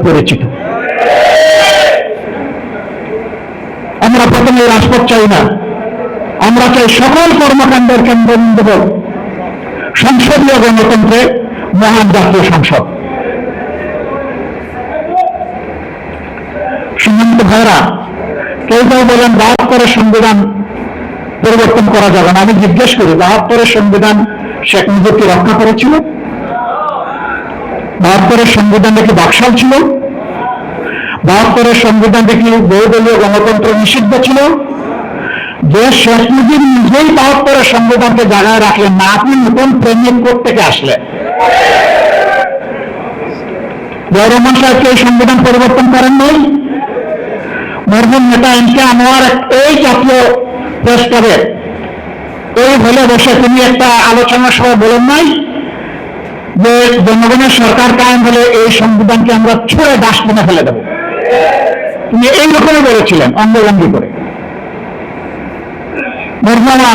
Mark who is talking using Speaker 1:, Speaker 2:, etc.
Speaker 1: পরিচিত। আমরা প্রথমে রাজপথ চাই না, আমরা চাই সকল কর্মকাণ্ডের কেন্দ্রবিন্দু সংসদীয় গণতন্ত্রে মহান জাতীয় সংসদ। সম্মানিত ভাইরা, কেউ কেউ বলেন ৭২-এর সংবিধান পরিবর্তন করা যাবে না। আমি জিজ্ঞেস করি, ৭২-এর সংবিধান শেখ মুজিব কি রক্ষা করেছিল? ৭২-এর সংবিধানটা কি বাকশাল ছিল? ৭২-এর সংবিধানটা কি বহুদলীয় গণতন্ত্র নিষিদ্ধ ছিল? যে শেখ মুজিব নিজেই ৭২-এর সংবিধানকে জায়গায় রাখলেন না, আপনি নতুন প্রেমিক থেকে আসলেন? জিয়াউর রহমান সাহেবকে এই সংবিধান পরিবর্তন করেন নাই? মরহুম নেতা এম.কে. আনোয়ার এই জাতীয় প্রেস ক্লাবে ওই হলে বসে তিনি একটা আলোচনা সভা বলেন নাই যে জনগণের সরকার কায়েম হলে এই সংবিধানকে আমরা ছুঁড়ে ডাস্টবিনে ফেলে দেব? তিনি এই রকমই বলেছিলেন অঙ্গভঙ্গি করে। মরহুমা